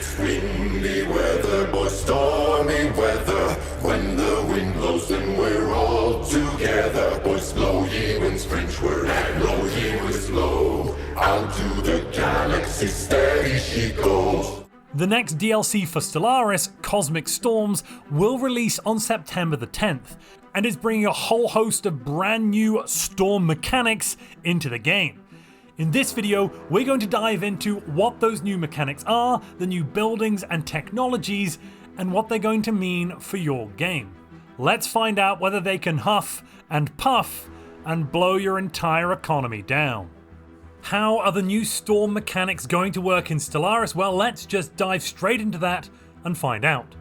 It's windy weather, boys, stormy weather. When the wind blows, then we're all together. Boys, blow ye winds Frenchward, blow ye winds blow. Out to the galaxy, steady she goes. The next DLC for Stellaris, Cosmic Storms, will release on September the 10th, and is bringing a whole host of brand new storm mechanics into the game. In this video, we're going to dive into what those new mechanics are, the new buildings and technologies, and what they're going to mean for your game. Let's find out whether they can huff and puff and blow your entire economy down. How are the new storm mechanics going to work in Stellaris? Well, let's just dive straight into that and find out.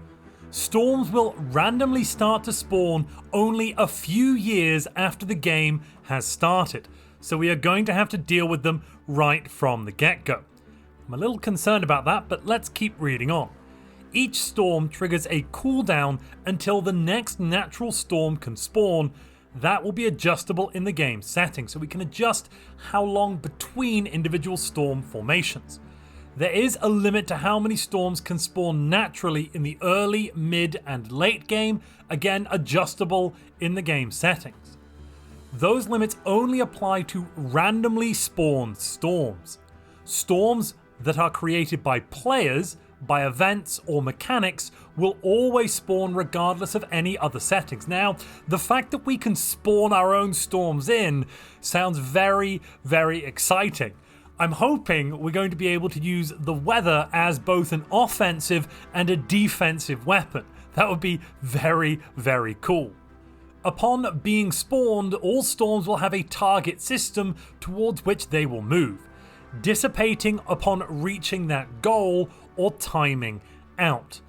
Storms will randomly start to spawn only a few years after the game has started, so we are going to have to deal with them right from the get-go. I'm a little concerned about that, but let's keep reading on. Each storm triggers a cooldown until the next natural storm can spawn. That will be adjustable in the game settings, so we can adjust how long between individual storm formations. There is a limit to how many storms can spawn naturally in the early, mid, and late game, again adjustable in the game settings. Those limits only apply to randomly spawned storms. Storms that are created by players, by events or mechanics, will always spawn regardless of any other settings. Now, the fact that we can spawn our own storms in sounds very, very exciting. I'm hoping we're going to be able to use the weather as both an offensive and a defensive weapon. That would be very, very cool. Upon being spawned, all storms will have a target system towards which they will move, dissipating upon reaching that goal or timing out.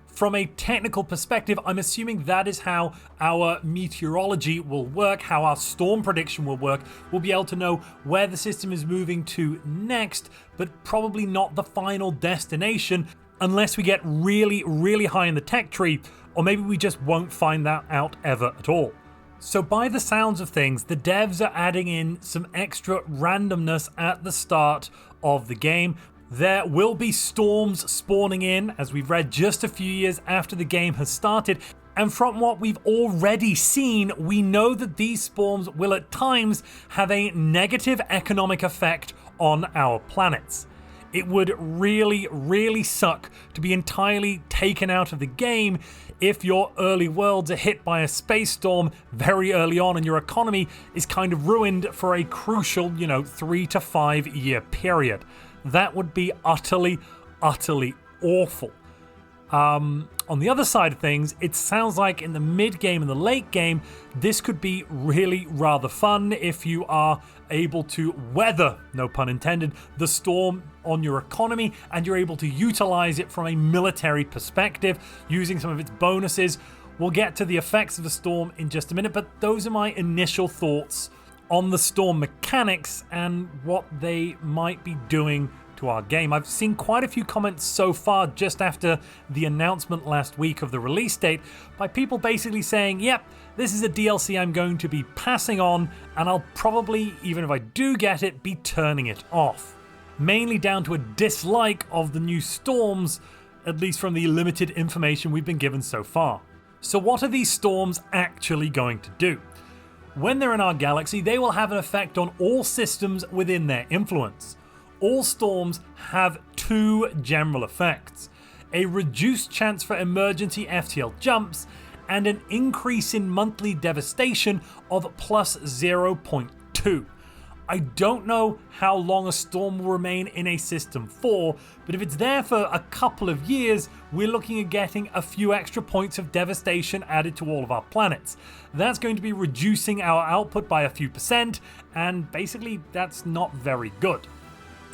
From a technical perspective, I'm assuming that is how our meteorology will work, how our storm prediction will work. We'll be able to know where the system is moving to next, but probably not the final destination unless we get really, really high in the tech tree, or maybe we just won't find that out ever at all. So by the sounds of things, the devs are adding in some extra randomness at the start of the game. There will be storms spawning in, as we've read, just a few years after the game has started, and from what we've already seen, we know that these storms will at times have a negative economic effect on our planets. It would really, really suck to be entirely taken out of the game if your early worlds are hit by a space storm very early on and your economy is kind of ruined for a crucial, 3 to 5 year period. That would be utterly, utterly awful. On the other side of things, it sounds like in the mid-game and the late game, this could be really rather fun if you are able to weather, no pun intended, the storm on your economy, and you're able to utilize it from a military perspective, using some of its bonuses. We'll get to the effects of the storm in just a minute, but those are my initial thoughts on the storm mechanics and what they might be doing to our game. I've seen quite a few comments so far just after the announcement last week of the release date by people basically saying, yep, this is a DLC I'm going to be passing on, and I'll probably, even if I do get it, be turning it off. Mainly down to a dislike of the new storms, at least from the limited information we've been given so far. So what are these storms actually going to do? When they're in our galaxy, they will have an effect on all systems within their influence. All storms have two general effects: a reduced chance for emergency FTL jumps and an increase in monthly devastation of plus 0.2. I don't know how long a storm will remain in a system for, but if it's there for a couple of years, we're looking at getting a few extra points of devastation added to all of our planets. That's going to be reducing our output by a few percent, and basically that's not very good.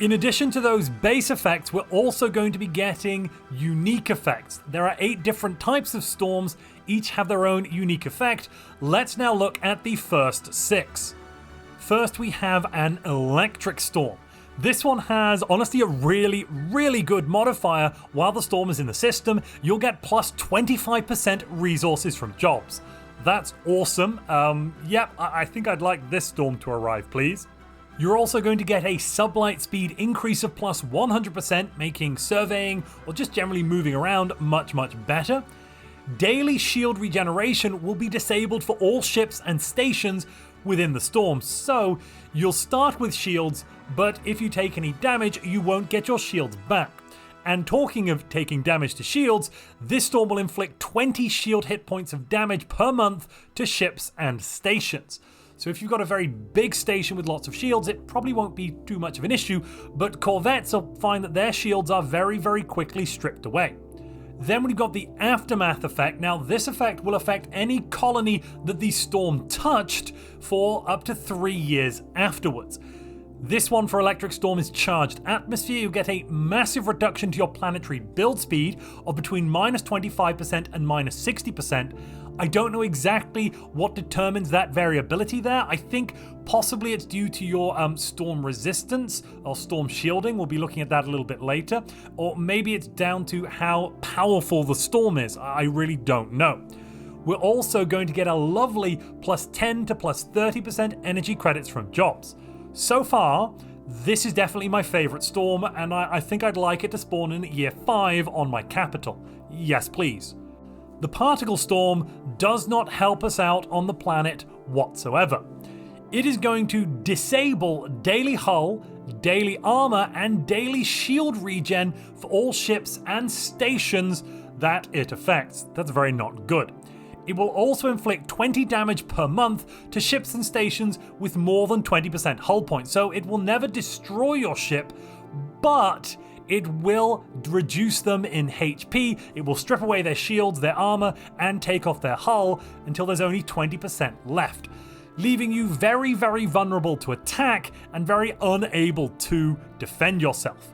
In addition to those base effects, we're also going to be getting unique effects. There are 8 different types of storms, each have their own unique effect. Let's now look at the first 6. First, we have an electric storm. This one has, honestly, a really, really good modifier. While the storm is in the system, you'll get plus 25% resources from jobs. That's awesome. I think I'd like this storm to arrive, please. You're also going to get a sublight speed increase of plus 100%, making surveying or just generally moving around much better. Daily shield regeneration will be disabled for all ships and stations within the storm, so you'll start with shields, but if you take any damage, you won't get your shields back. And talking of taking damage to shields, this storm will inflict 20 shield hit points of damage per month to ships and stations. So if you've got a very big station with lots of shields, it probably won't be too much of an issue, but corvettes will find that their shields are very quickly stripped away. Then we've got the Aftermath effect. Now this effect will affect any colony that the storm touched for up to 3 years afterwards. This one for Electric Storm is Charged Atmosphere. You get a massive reduction to your planetary build speed of between -25% and -60%. I don't know exactly what determines that variability there. I think possibly it's due to your storm resistance or storm shielding. We'll be looking at that a little bit later. Or maybe it's down to how powerful the storm is. I really don't know. We're also going to get a lovely +10 to +30% energy credits from jobs. So far, this is definitely my favorite storm, and I think I'd like it to spawn in year 5 on my capital. Yes, please. The particle storm does not help us out on the planet whatsoever. It is going to disable daily hull, daily armor, and daily shield regen for all ships and stations that it affects. That's very not good. It will also inflict 20 damage per month to ships and stations with more than 20% hull points. So it will never destroy your ship, but it will reduce them in HP. It will strip away their shields, their armor, and take off their hull until there's only 20% left, leaving you very vulnerable to attack and very unable to defend yourself.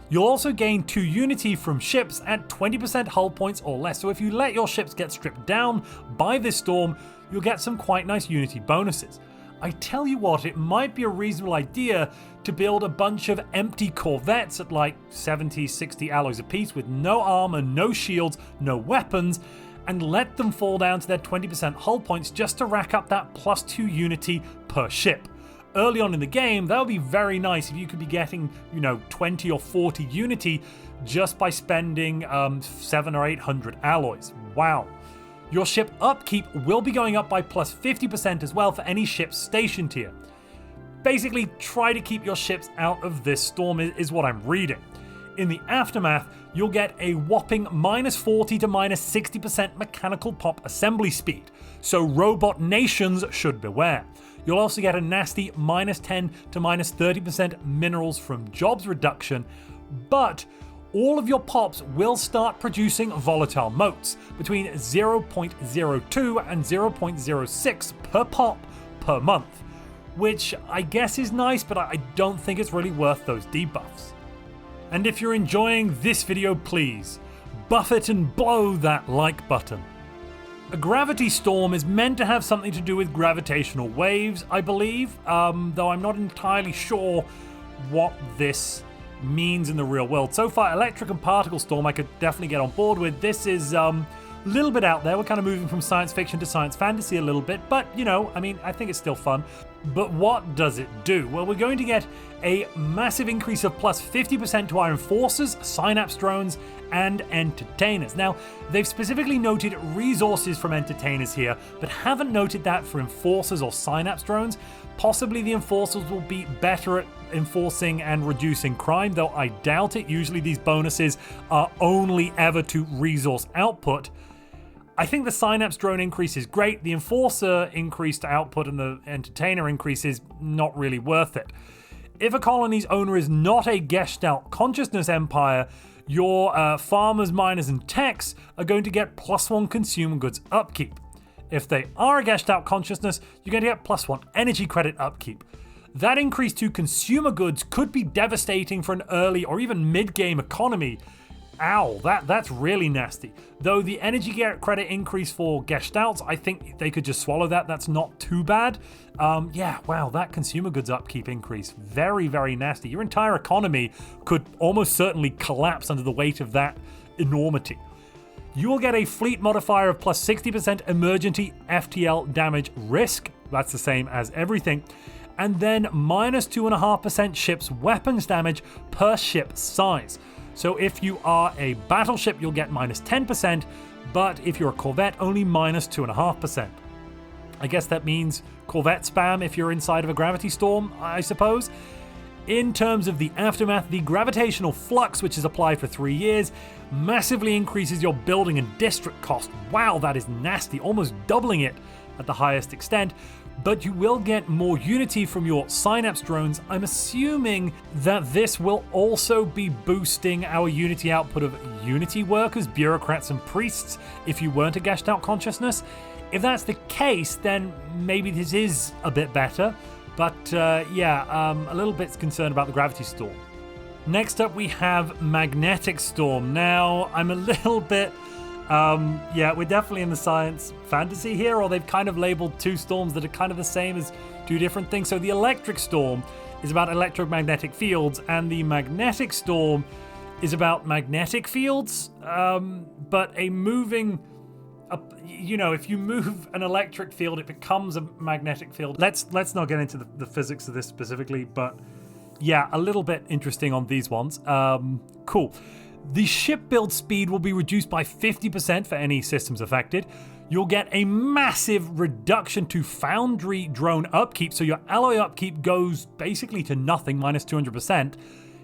You'll also gain 2 unity from ships at 20% hull points or less, so if you let your ships get stripped down by this storm, you'll get some quite nice unity bonuses. I tell you what, it might be a reasonable idea to build a bunch of empty corvettes at like 70-60 alloys apiece with no armor, no shields, no weapons, and let them fall down to their 20% hull points just to rack up that +2 unity per ship. Early on in the game, that would be very nice if you could be getting, 20 or 40 unity just by spending 700 or 800 alloys. Wow. Your ship upkeep will be going up by +50% as well for any ship stationed here. Basically, try to keep your ships out of this storm is what I'm reading. In the Aftermath, you'll get a whopping -40 to -60% mechanical pop assembly speed, so robot nations should beware. You'll also get a nasty -10 to -30% minerals from jobs reduction, but all of your pops will start producing volatile motes between 0.02 and 0.06 per pop per month, which I guess is nice, but I don't think it's really worth those debuffs. And if you're enjoying this video, please buff it and blow that like button. A gravity storm is meant to have something to do with gravitational waves, I believe, though I'm not entirely sure what this means in the real world. So far, electric and particle storm I could definitely get on board with. This is a little bit out there. We're kind of moving from science fiction to science fantasy a little bit, but I think it's still fun. But what does it do? Well, we're going to get a massive increase of +50% to our enforcers, synapse drones, and entertainers. Now, they've specifically noted resources from entertainers here, but haven't noted that for enforcers or synapse drones. Possibly the enforcers will be better at enforcing and reducing crime, though I doubt it. Usually these bonuses are only ever to resource output. I think the Synapse drone increase is great. The Enforcer increase to output and the Entertainer increase is not really worth it. If a colony's owner is not a Gestalt consciousness empire, your farmers, miners, and techs are going to get +1 consumer goods upkeep. If they are a Gestalt consciousness, you're going to get +1 energy credit upkeep. That increase to consumer goods could be devastating for an early or even mid-game economy. Ow, that's really nasty. Though the energy credit increase for Gestalts, I think they could just swallow that. That's not too bad. Wow, that consumer goods upkeep increase, very nasty. Your entire economy could almost certainly collapse under the weight of that enormity. You will get a fleet modifier of +60% emergency FTL damage risk. That's the same as everything. and then minus 2.5% ship's weapons damage per ship size. So if you are a battleship, you'll get minus 10%, but if you're a corvette, only minus 2.5%. I guess that means corvette spam if you're inside of a gravity storm, I suppose. In terms of the aftermath, the gravitational flux, which is applied for 3 years, massively increases your building and district cost. Wow, that is nasty, almost doubling it at the highest extent. But you will get more Unity from your Synapse drones. I'm assuming that this will also be boosting our Unity output of Unity workers, bureaucrats, and priests if you weren't a Gestalt consciousness. If that's the case, then maybe this is a bit better. But a little bit concerned about the Gravity Storm. Next up, we have Magnetic Storm. Now, I'm a little bit... we're definitely in the science fantasy here, or they've kind of labeled two storms that are kind of the same as two different things. So the Electric Storm is about electromagnetic fields, and the Magnetic Storm is about magnetic fields, but a moving... if you move an electric field, it becomes a magnetic field. Let's not get into the physics of this specifically, but yeah, a little bit interesting on these ones. Cool. The ship build speed will be reduced by 50% for any systems affected. You'll get a massive reduction to foundry drone upkeep, so your alloy upkeep goes basically to nothing, minus 200%.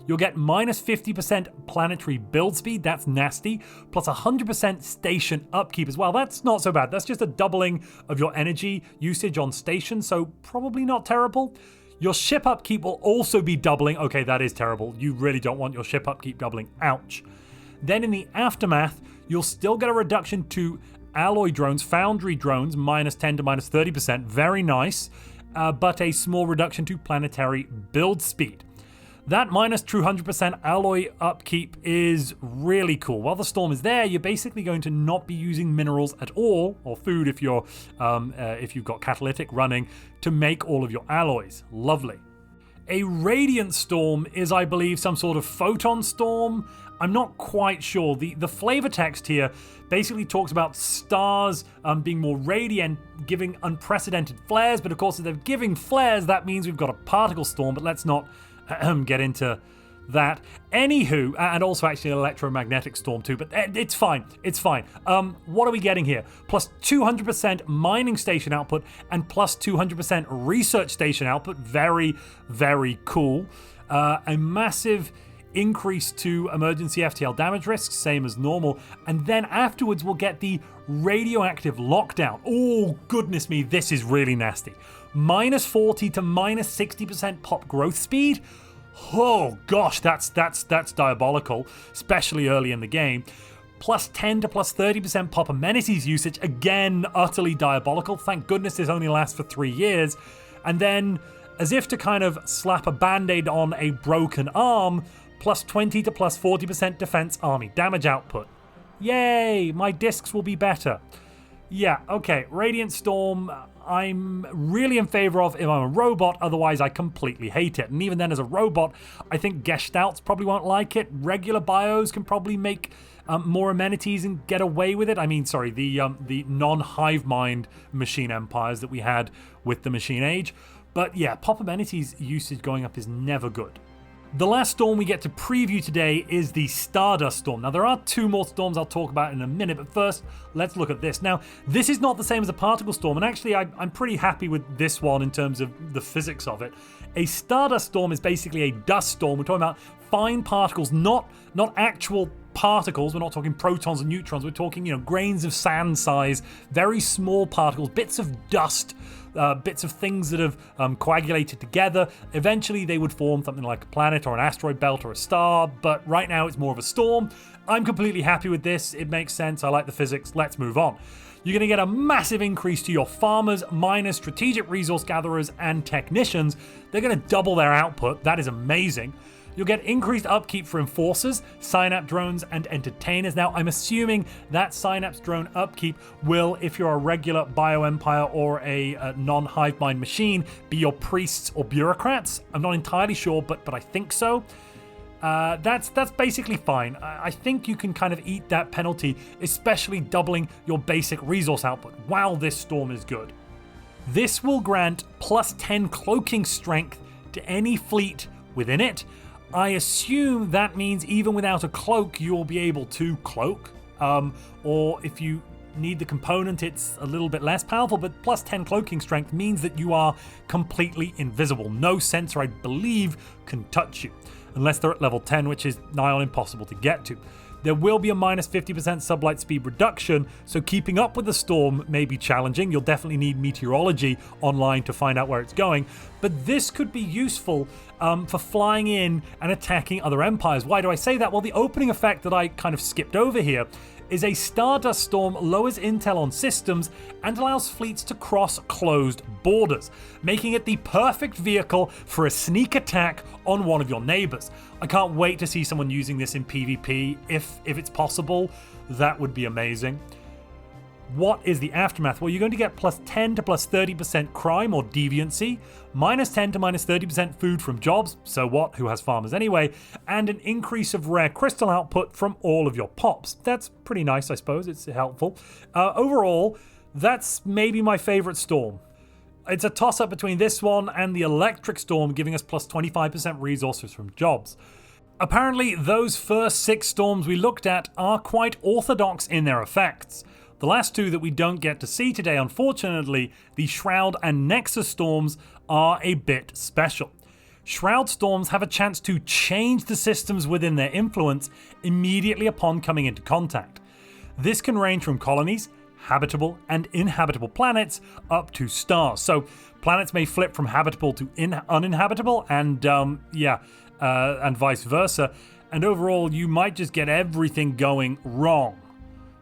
You'll get minus 50% planetary build speed, that's nasty, plus 100% station upkeep as well. That's not so bad. That's just a doubling of your energy usage on station, so probably not terrible. Your ship upkeep will also be doubling. Okay, that is terrible. You really don't want your ship upkeep doubling. Ouch. Then in the aftermath, you'll still get a reduction to alloy drones, foundry drones, minus 10 to minus 30%. Very nice, but a small reduction to planetary build speed. That minus 200% alloy upkeep is really cool. While the storm is there, you're basically going to not be using minerals at all, or food if you've got catalytic running, to make all of your alloys. Lovely. A radiant storm is, I believe, some sort of photon storm. I'm not quite sure. The flavor text here basically talks about stars being more radiant, giving unprecedented flares, but of course if they're giving flares, that means we've got a particle storm, but let's not get into that. Anywho, and also actually an electromagnetic storm too, but it's fine. It's fine. What are we getting here? Plus 200% mining station output and plus 200% research station output. Very, very cool. A massive increase to emergency FTL damage risks, same as normal. And then afterwards, we'll get the radioactive lockdown. Oh, goodness me, this is really nasty. Minus 40 to minus 60% pop growth speed. Oh gosh, that's diabolical, especially early in the game. Plus 10 to plus 30% pop amenities usage, again, utterly diabolical. Thank goodness this only lasts for 3 years. And then, as if to kind of slap a band-aid on a broken arm, plus 20 to plus 40% defense army damage output. Yay, my discs will be better. Yeah, okay, Radiant Storm, I'm really in favor of if I'm a robot, otherwise I completely hate it. And even then as a robot, I think Gestalts probably won't like it. Regular bios can probably make more amenities and get away with it. I mean, sorry, the non-hive mind machine empires that we had with the Machine Age. But yeah, pop amenities usage going up is never good. The last storm we get to preview today is the Stardust Storm. Now, there are 2 more storms I'll talk about in a minute, but first, let's look at this. Now, this is not the same as a particle storm, and actually, I'm pretty happy with this one in terms of the physics of it. A Stardust Storm is basically a dust storm. We're talking about fine particles, not actual particles. We're not talking protons and neutrons. We're talking, grains of sand size, very small particles, bits of dust, bits of things that have coagulated together. Eventually they would form something like a planet or an asteroid belt or a star, but right now it's more of a storm. I'm completely happy with this. It makes sense. I like the physics. Let's move on. You're going to get a massive increase to your farmers, miners, strategic resource gatherers, and technicians. They're going to double their output. That is amazing. You'll get increased upkeep for enforcers, synapse drones, and entertainers. Now, I'm assuming that synapse drone upkeep will, if you're a regular bioempire or a non-hive mind machine, be your priests or bureaucrats. I'm not entirely sure, but I think so. That's basically fine. I think you can kind of eat that penalty, especially doubling your basic resource output. Wow, this storm is good. This will grant plus 10 cloaking strength to any fleet within it. I assume that means even without a cloak, you'll be able to cloak. Or if you need the component, it's a little bit less powerful, but plus 10 cloaking strength means that you are completely invisible. No sensor, I believe, can touch you, unless they're at level 10, which is nigh on impossible to get to. There will be a minus 50% sublight speed reduction, so keeping up with the storm may be challenging. You'll definitely need meteorology online to find out where it's going, but this could be useful for flying in and attacking other empires. Why do I say that? Well, the opening effect that I kind of skipped over here is a Stardust Storm lowers intel on systems and allows fleets to cross closed borders, making it the perfect vehicle for a sneak attack on one of your neighbors. I can't wait to see someone using this in PvP. If it's possible, that would be amazing. What is the aftermath? Well, you're going to get plus 10 to plus 30% crime or deviancy, minus 10 to minus 30% food from jobs, so what, who has farmers anyway, and an increase of rare crystal output from all of your pops. That's pretty nice, I suppose, it's helpful. Overall, that's maybe my favorite storm. It's a toss-up between this one and the electric storm, giving us plus 25% resources from jobs. Apparently, those first 6 storms we looked at are quite orthodox in their effects. The last 2 that we don't get to see today, unfortunately, the Shroud and Nexus storms, are a bit special. Shroud storms have a chance to change the systems within their influence immediately upon coming into contact. This can range from colonies, habitable and inhabitable planets, up to stars. So planets may flip from habitable to uninhabitable, and vice versa. And overall, you might just get everything going wrong.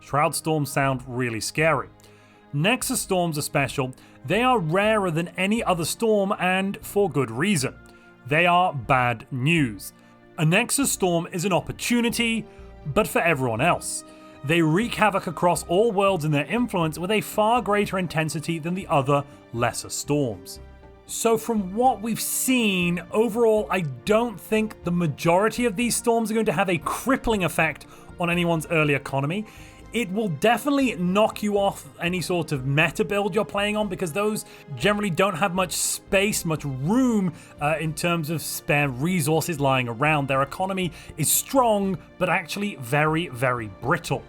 Shroud storms sound really scary. Nexus storms are special. They are rarer than any other storm, and for good reason. They are bad news. A Nexus storm is an opportunity, but for everyone else. They wreak havoc across all worlds in their influence with a far greater intensity than the other lesser storms. So from what we've seen, overall, I don't think the majority of these storms are going to have a crippling effect on anyone's early economy. It will definitely knock you off any sort of meta build you're playing on, because those generally don't have much space, much room in terms of spare resources lying around. Their economy is strong, but actually very, very brittle.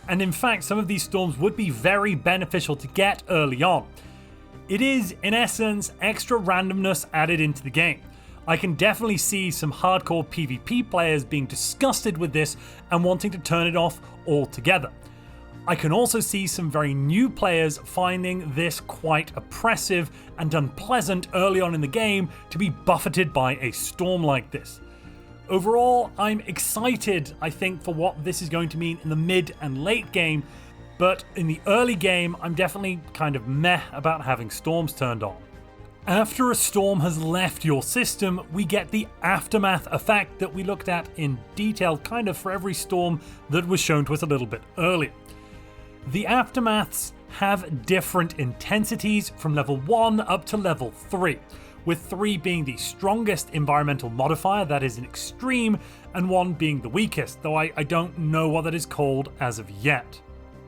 And in fact, some of these storms would be very beneficial to get early on. It is, in essence, extra randomness added into the game. I can definitely see some hardcore PvP players being disgusted with this and wanting to turn it off altogether. I can also see some very new players finding this quite oppressive and unpleasant early on in the game to be buffeted by a storm like this. Overall, I'm excited, I think, for what this is going to mean in the mid and late game, but in the early game, I'm definitely kind of meh about having storms turned on. After a storm has left your system, we get the aftermath effect that we looked at in detail kind of for every storm that was shown to us a little bit earlier. The aftermaths have different intensities from level 1 up to level 3, with 3 being the strongest environmental modifier, that is an extreme, and 1 being the weakest, though I don't know what that is called as of yet.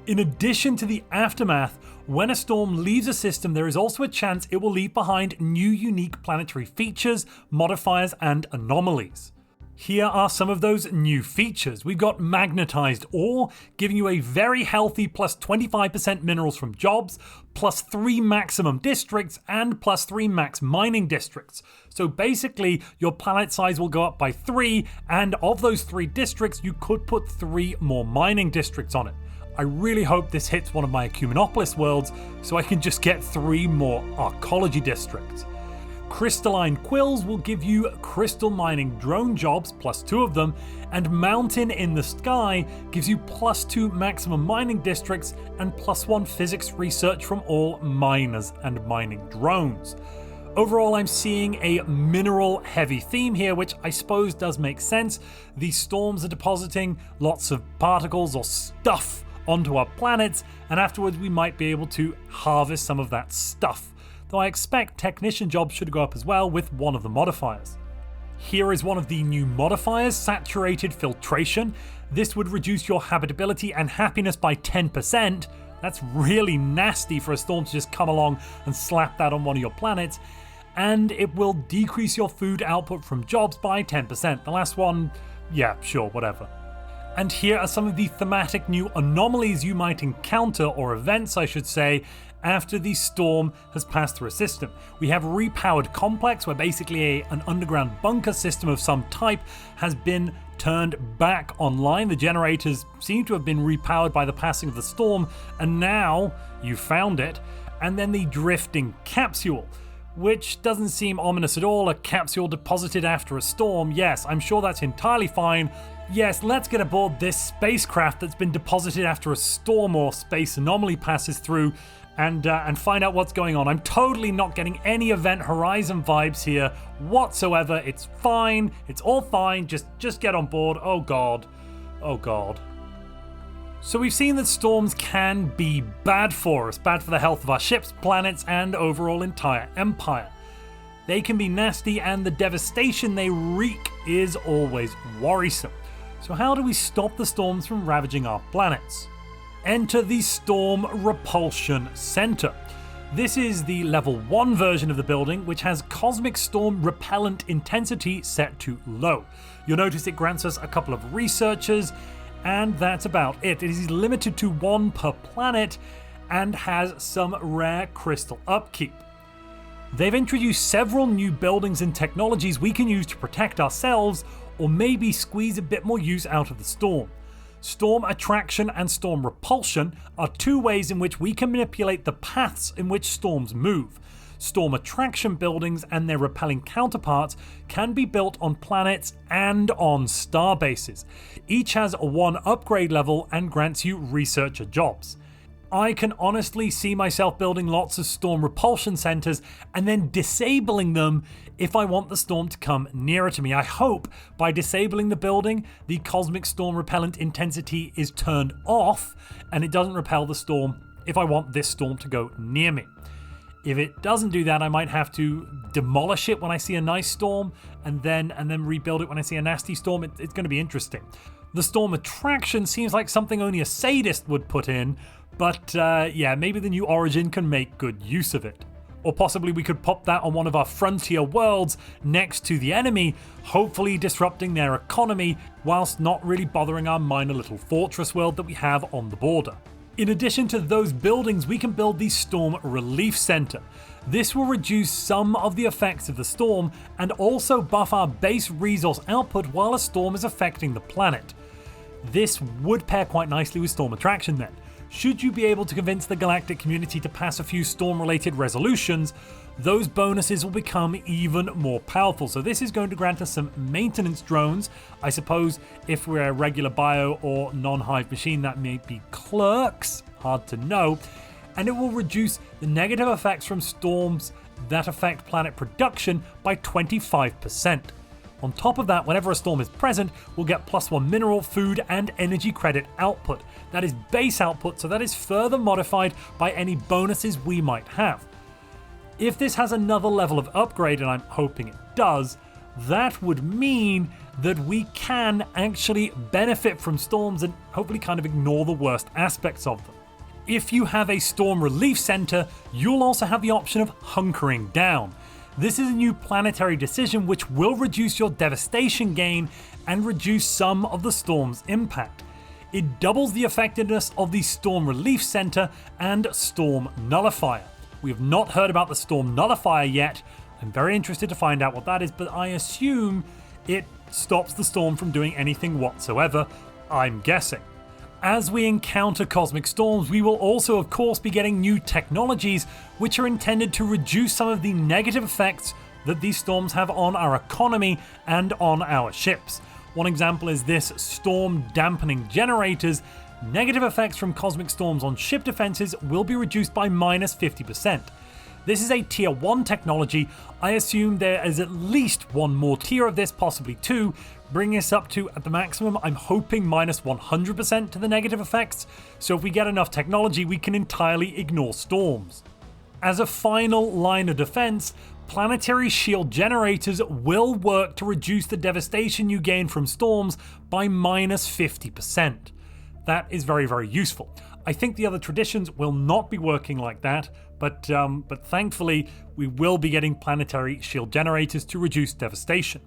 In addition to the aftermath, when a storm leaves a system, there is also a chance it will leave behind new unique planetary features, modifiers, and anomalies. Here are some of those new features. We've got magnetized ore, giving you a very healthy plus 25% minerals from jobs, plus 3 maximum districts, and plus 3 max mining districts. So basically, your planet size will go up by 3, and of those 3 districts, you could put 3 more mining districts on it. I really hope this hits one of my Ecumenopolis worlds, so I can just get 3 more arcology districts. Crystalline quills will give you crystal mining drone jobs, plus 2 of them, and Mountain in the Sky gives you plus 2 maximum mining districts and plus 1 physics research from all miners and mining drones. Overall, I'm seeing a mineral heavy theme here, which I suppose does make sense. These storms are depositing lots of particles or stuff onto our planets, and afterwards we might be able to harvest some of that stuff. Though I expect technician jobs should go up as well with one of the modifiers. Here is one of the new modifiers, saturated filtration. This would reduce your habitability and happiness by 10%. That's really nasty for a storm to just come along and slap that on one of your planets. And it will decrease your food output from jobs by 10%. The last one, yeah, sure, whatever. And here are some of the thematic new anomalies you might encounter, or events I should say, after the storm has passed through a system. We have Repowered Complex, where basically an underground bunker system of some type has been turned back online. The generators seem to have been repowered by the passing of the storm, and now you found it. And then the Drifting Capsule, which doesn't seem ominous at all. A capsule deposited after a storm. Yes, I'm sure that's entirely fine. Yes, let's get aboard this spacecraft that's been deposited after a storm or space anomaly passes through and find out what's going on. I'm totally not getting any Event Horizon vibes here whatsoever. It's fine. It's all fine. Just get on board. Oh god. Oh god. So we've seen that storms can be bad for us, bad for the health of our ships, planets, and overall entire empire. They can be nasty, and the devastation they wreak is always worrisome. So how do we stop the storms from ravaging our planets? Enter the Storm Repulsion Center. This is the level 1 version of the building, which has Cosmic Storm Repellent Intensity set to low. You'll notice it grants us a couple of researchers, and that's about it. It is limited to 1 per planet and has some rare crystal upkeep. They've introduced several new buildings and technologies we can use to protect ourselves, or maybe squeeze a bit more use out of the storm. Storm Attraction and Storm Repulsion are 2 ways in which we can manipulate the paths in which storms move. Storm Attraction buildings and their repelling counterparts can be built on planets and on star bases. Each has a 1 upgrade level and grants you researcher jobs. I can honestly see myself building lots of Storm Repulsion centers and then disabling them if I want the storm to come nearer to me. I hope by disabling the building, the Cosmic Storm Repellent Intensity is turned off and it doesn't repel the storm if I want this storm to go near me. If it doesn't do that, I might have to demolish it when I see a nice storm and then rebuild it when I see a nasty storm. It's going to be interesting. The Storm Attraction seems like something only a sadist would put in, but yeah, maybe the new Origin can make good use of it. Or possibly we could pop that on one of our frontier worlds next to the enemy, hopefully disrupting their economy whilst not really bothering our minor little fortress world that we have on the border. In addition to those buildings, we can build the Storm Relief Center. This will reduce some of the effects of the storm and also buff our base resource output while a storm is affecting the planet. This would pair quite nicely with Storm Attraction then. Should you be able to convince the galactic community to pass a few storm-related resolutions, those bonuses will become even more powerful. So this is going to grant us some maintenance drones. I suppose if we're a regular bio or non-hive machine, that may be clerks, hard to know. And it will reduce the negative effects from storms that affect planet production by 25%. On top of that, whenever a storm is present, we'll get +1 mineral, food, and energy credit output. That is base output, so that is further modified by any bonuses we might have. If this has another level of upgrade, and I'm hoping it does, that would mean that we can actually benefit from storms and hopefully kind of ignore the worst aspects of them. If you have a Storm Relief Center, you'll also have the option of Hunkering Down. This is a new planetary decision which will reduce your devastation gain and reduce some of the storm's impact. It doubles the effectiveness of the Storm Relief Center and Storm Nullifier. We have not heard about the Storm Nullifier yet. I'm very interested to find out what that is, but I assume it stops the storm from doing anything whatsoever, I'm guessing. As we encounter cosmic storms, we will also of course be getting new technologies which are intended to reduce some of the negative effects that these storms have on our economy and on our ships. One example is this storm dampening generators. Negative effects from cosmic storms on ship defenses will be reduced by -50%. This is a tier 1 technology. I assume there is at least one more tier of this, possibly 2, bringing us up to, at the maximum, I'm hoping -100% to the negative effects. So if we get enough technology, we can entirely ignore storms. As a final line of defense, planetary shield generators will work to reduce the devastation you gain from storms by -50%. That is very, very useful. I think the other traditions will not be working like that, but thankfully we will be getting planetary shield generators to reduce devastation.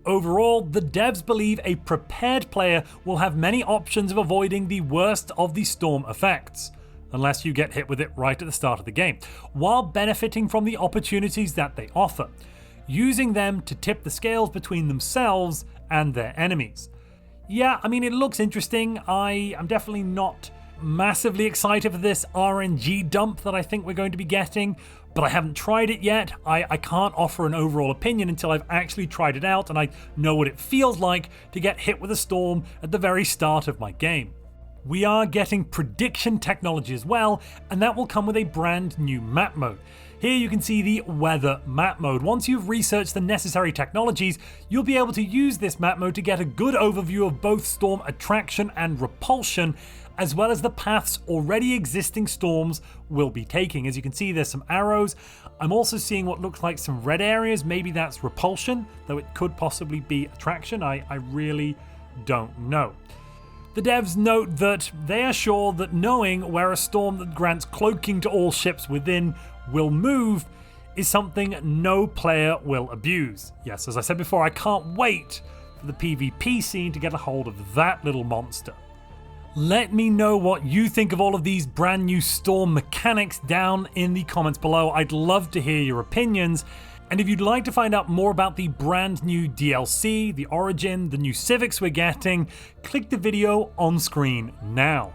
Overall, the devs believe a prepared player will have many options of avoiding the worst of the storm effects, unless you get hit with it right at the start of the game, while benefiting from the opportunities that they offer, using them to tip the scales between themselves and their enemies. Yeah, I mean, it looks interesting. I am definitely not massively excited for this RNG dump that I think we're going to be getting, but I haven't tried it yet. I can't offer an overall opinion until I've actually tried it out and I know what it feels like to get hit with a storm at the very start of my game. We are getting prediction technology as well, and that will come with a brand new map mode. Here you can see the weather map mode. Once you've researched the necessary technologies, you'll be able to use this map mode to get a good overview of both storm attraction and repulsion, as well as the paths already existing storms will be taking. As you can see, there's some arrows. I'm also seeing what looks like some red areas. Maybe that's repulsion, though it could possibly be attraction. I really don't know. The devs note that they are sure that knowing where a storm that grants cloaking to all ships within will move is something no player will abuse. Yes, as I said before, I can't wait for the PvP scene to get a hold of that little monster. Let me know what you think of all of these brand new storm mechanics down in the comments below. I'd love to hear your opinions. And if you'd like to find out more about the brand new DLC, the Origin, the new civics we're getting, click the video on screen now.